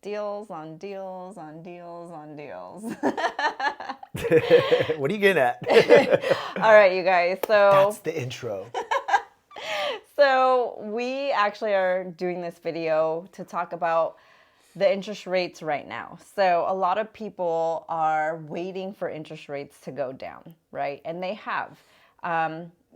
Deals on deals on deals on deals. What are you getting at? All right, you guys. That's the intro. So we actually are doing this video to talk about the interest rates right now. So a lot of people are waiting for interest rates to go down, right? And they have.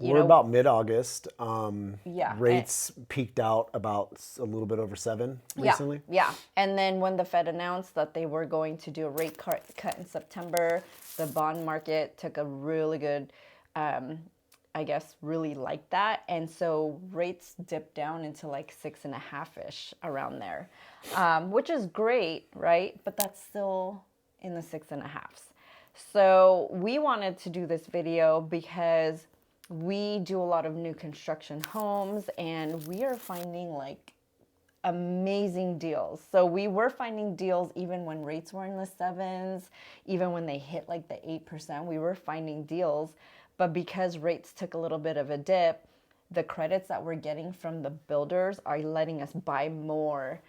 We're about mid-August. Yeah. Rates peaked out about a little bit over 7 recently. Yeah. And then when the Fed announced that they were going to do a rate cut in September, the bond market took a really good, I guess, really liked that. And so rates dipped down into like 6.5-ish around there, which is great, right? But that's still in the 6.5s. So we wanted to do this video because we do a lot of new construction homes and we are finding like amazing deals. So we were finding deals even when rates were in the 7s, even when they hit like the 8%, we were finding deals. But because rates took a little bit of a dip, the credits that we're getting from the builders are letting us buy more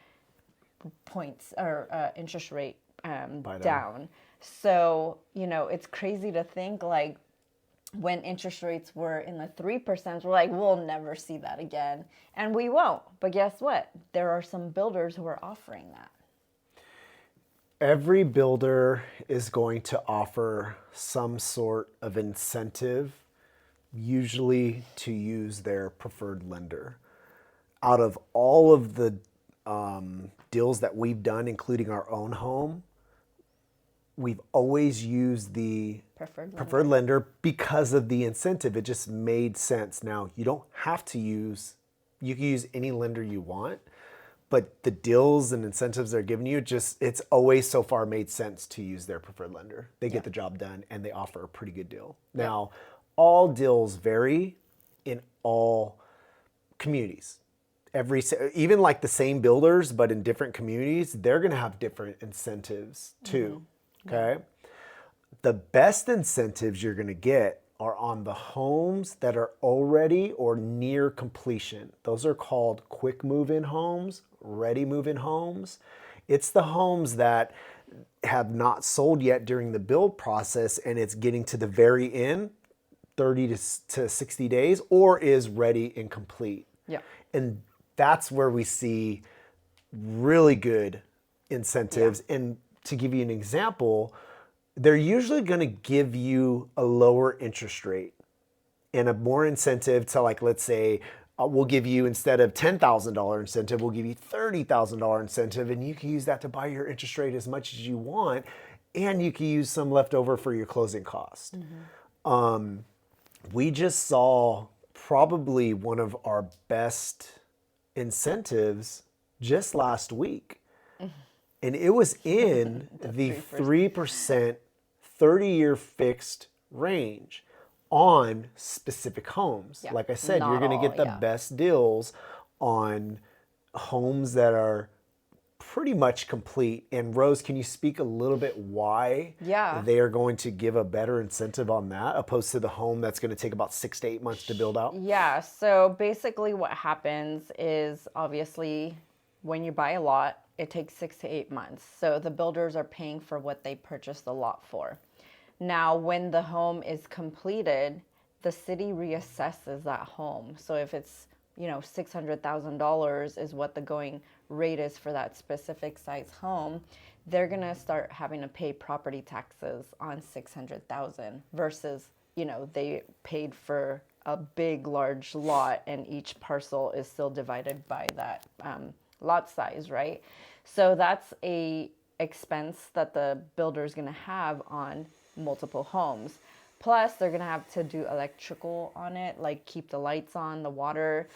points or interest rate down. So, it's crazy to think like when interest rates were in the 3%, we're like, we'll never see that again. And we won't. But guess what? There are some builders who are offering that. Every builder is going to offer some sort of incentive, usually to use their preferred lender. Out of all of the deals that we've done, including our own home, we've always used the preferred lender because of the incentive. It just made sense. Now, you don't have to use, you can use any lender you want, but the deals and incentives they're giving you, it's always so far made sense to use their preferred lender. They get the job done and they offer a pretty good deal. Now, all deals vary in all communities. Even like the same builders, but in different communities, they're going to have different incentives too. Okay. The best incentives you're going to get are on the homes that are already or near completion. Those are called quick move-in homes, ready move-in homes. It's the homes that have not sold yet during the build process and it's getting to the very end, 30 to 60 days, or is ready and complete. Yeah. And that's where we see really good incentives. And to give you an example, they're usually going to give you a lower interest rate and a more incentive to, like, let's say, we'll give you, instead of $10,000 incentive, we'll give you $30,000 incentive, and you can use that to buy your interest rate as much as you want, and you can use some left over for your closing cost. We just saw probably one of our best incentives just last week. And it was in the 3%, 30-year fixed range on specific homes. Yeah. Like I said, you're going to get the best deals on homes that are pretty much complete. And Rose, can you speak a little bit why they are going to give a better incentive on that opposed to the home that's going to take about 6 to 8 months to build out? Yeah, so basically what happens is, obviously, when you buy a lot, it takes 6 to 8 months. So the builders are paying for what they purchased the lot for. Now, when the home is completed, the city reassesses that home. So if it's, $600,000 is what the going rate is for that specific size home, they're going to start having to pay property taxes on $600,000 versus, they paid for a big, large lot and each parcel is still divided by that lot size, right? So that's a expense that the builder is going to have on multiple homes. Plus, they're going to have to do electrical on it, like keep the lights on, the water.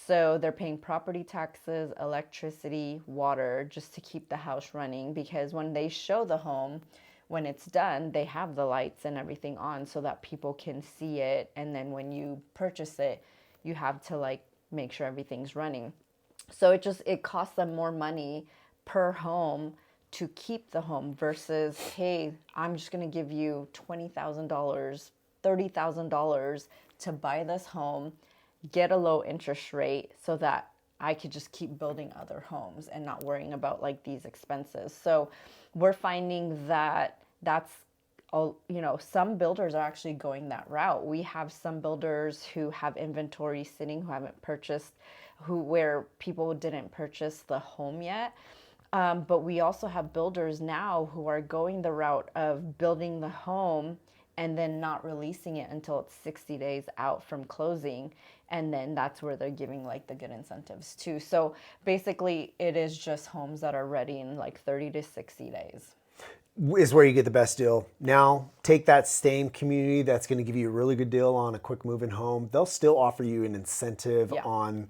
So they're paying property taxes, electricity, water, just to keep the house running. Because when they show the home, when it's done, they have the lights and everything on so that people can see it. And then when you purchase it, you have to make sure everything's running. So it costs them more money per home to keep the home versus, hey, I'm just going to give you $20,000, $30,000 to buy this home, get a low interest rate so that I could just keep building other homes and not worrying about like these expenses. So we're finding that that's some builders are actually going that route. We have some builders who have inventory sitting who haven't purchased, where people didn't purchase the home yet. But we also have builders now who are going the route of building the home and then not releasing it until it's 60 days out from closing. And then that's where they're giving like the good incentives too. So basically, it is just homes that are ready in like 30 to 60 days. Is where you get the best deal. Now, take that same community that's going to give you a really good deal on a quick move-in home. They'll still offer you an incentive on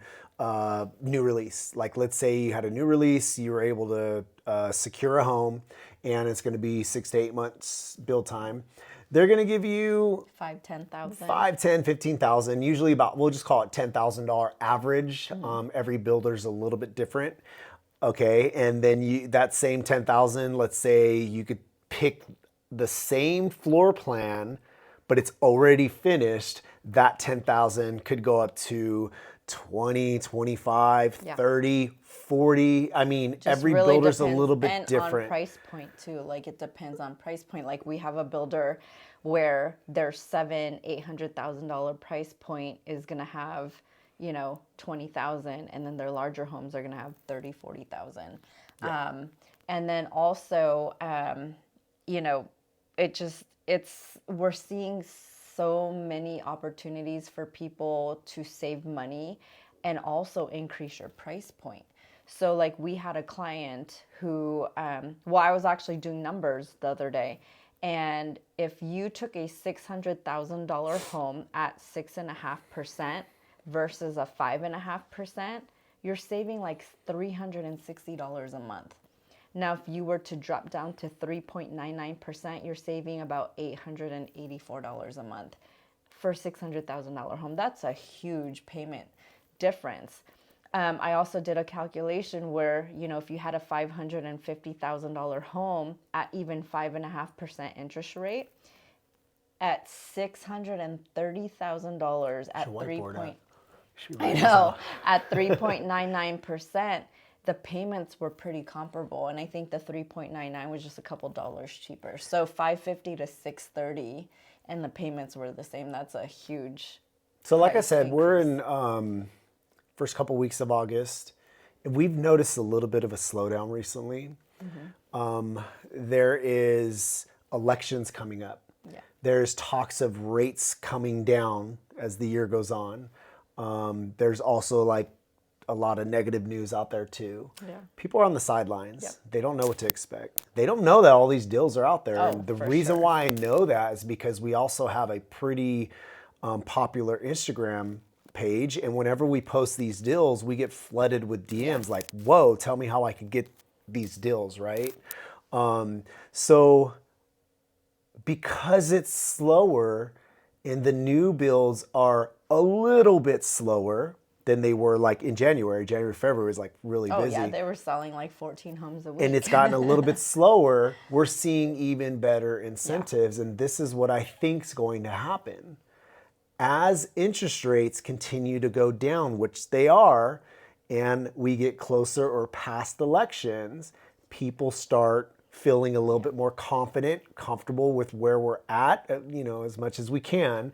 new release. Like, let's say you had a new release, you were able to secure a home, and it's going to be 6 to 8 months build time. They're going to give you 5,000, 10,000. 5, 10, 15,000. Usually about, we'll just call it $10,000 average. Every builder's a little bit different. Okay, and then that same 10,000, let's say you could pick the same floor plan, but it's already finished. That 10,000 could go up to 20, 25, 30, 40. I mean, just every really builder's depends. A little bit different. On price point too. Like it depends on price point. Like we have a builder where their $800,000 price point is gonna have 20,000, and then their larger homes are going to have 30, 40,000. Yeah. And then also, we're seeing so many opportunities for people to save money and also increase your price point. So like we had a client who, I was actually doing numbers the other day. And if you took a $600,000 home at 6.5%, versus a 5.5%, you're saving like $360 a month. Now, if you were to drop down to 3.99%, you're saving about $884 a month for a $600,000 home. That's a huge payment difference. I also did a calculation where, if you had a $550,000 home at even 5.5% interest rate, at $630,000 at 3.99%, the payments were pretty comparable, and I think the 3.99 was just a couple dollars cheaper. So 550 to 630, and the payments were the same. That's a huge. So, like I said, we're in first couple weeks of August. We've noticed a little bit of a slowdown recently. There is elections coming up. Yeah. There's talks of rates coming down as the year goes on. There's also like a lot of negative news out there too. Yeah. People are on the sidelines. Yep. They don't know what to expect. They don't know that all these deals are out there. And the reason why I know that is because we also have a pretty popular Instagram page. And whenever we post these deals, we get flooded with DMs like, whoa, tell me how I can get these deals, right? So because it's slower and the new builds are a little bit slower than they were like in January. February was like really busy. Oh yeah, they were selling like 14 homes a week. And it's gotten a little bit slower. We're seeing even better incentives. Yeah. And this is what I think is going to happen. As interest rates continue to go down, which they are, and we get closer or past elections, people start feeling a little bit more confident, comfortable with where we're at, as much as we can.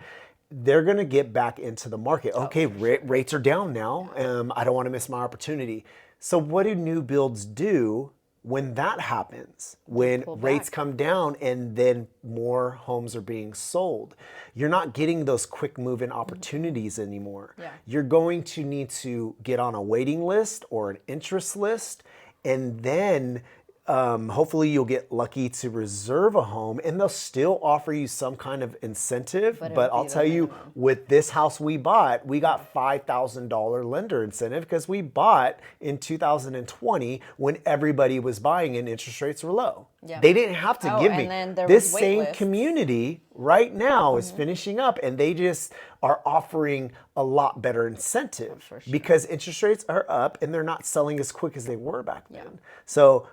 They're going to get back into the market. Okay, rates are down now. I don't want to miss my opportunity. So what do new builds do when that happens? When rates come down and then more homes are being sold? You're not getting those quick move-in opportunities anymore. Yeah. You're going to need to get on a waiting list or an interest list, and then hopefully you'll get lucky to reserve a home, and they'll still offer you some kind of incentive. But I'll tell you, with this house we bought, we got $5,000 lender incentive because we bought in 2020 when everybody was buying and interest rates were low. Yeah. They didn't have to give me. This same community right now is finishing up, and they just are offering a lot better incentive because interest rates are up and they're not selling as quick as they were back then. So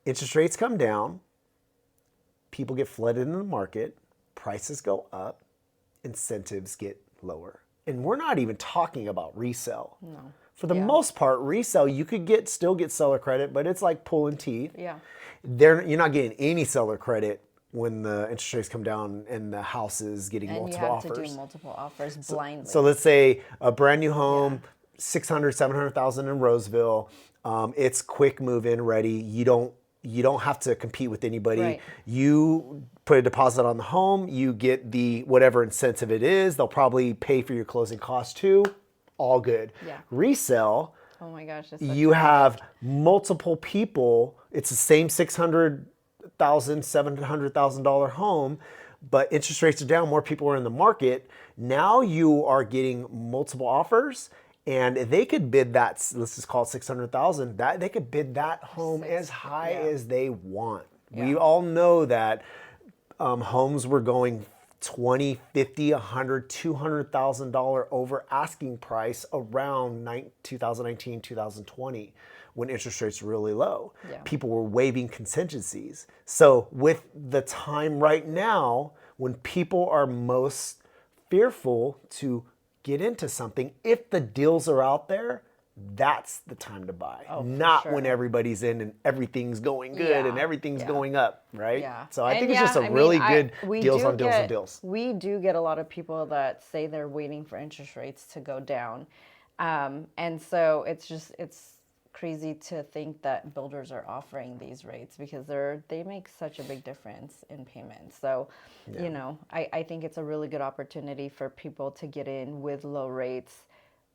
interest rates come down, people get flooded in the market, prices go up, incentives get lower. And we're not even talking about resale. No. For the most part, resale, you could still get seller credit, but it's like pulling teeth. Yeah. You're not getting any seller credit when the interest rates come down and the house is getting And multiple you have offers. to do multiple offers blindly. So let's say a brand new home, 600, 700,000 in Roseville. It's quick move in ready. You don't have to compete with anybody. Right. You put a deposit on the home, you get the whatever incentive it is. They'll probably pay for your closing costs too. All good. Yeah. Resale, Oh my gosh. you have multiple people. It's the same $600,000, $700,000 home, but interest rates are down. More people are in the market. Now you are getting multiple offers, and they could bid that. Let's just call it 600,000. That they could bid that home as high as they want. We all know that homes were going $20, $50, $100, $200,000 over asking price around 2019, 2020 when interest rates were really low. Yeah. People were waiving contingencies. So with the time right now, when people are most fearful to get into something, if the deals are out there, that's the time to buy. Not when everybody's in and everything's going good and everything's going up, right? Yeah. So I think it's just a really good deals on deals on deals. We do get a lot of people that say they're waiting for interest rates to go down. And so it's crazy to think that builders are offering these rates because they make such a big difference in payments. So, you know, I think it's a really good opportunity for people to get in with low rates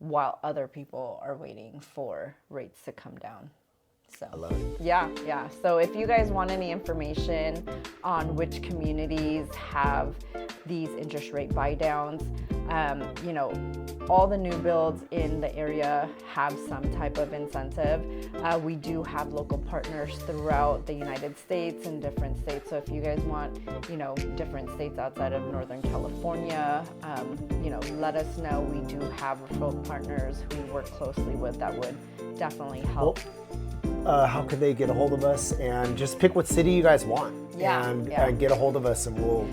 while other people are waiting for rates to come down. So, I love it. Yeah. So if you guys want any information on which communities have these interest rate buy downs, you know, all the new builds in the area have some type of incentive. We do have local partners throughout the United States and different states. So if you guys want, you know, different states outside of Northern California, you know, let us know. We do have referral partners who we work closely with that would definitely help. How can they get a hold of us? And just pick what city you guys want. And get a hold of us, and we'll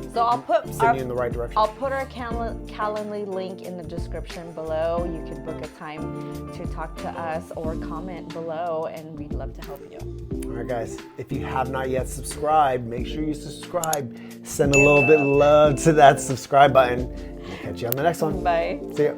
send you in the right direction. I'll put our Calendly link in the description below. You can book a time to talk to us or comment below, and we'd love to help you. All right, guys. If you have not yet subscribed, make sure you subscribe. Send a little bit of love to that subscribe button. We'll catch you on the next one. Bye. See ya.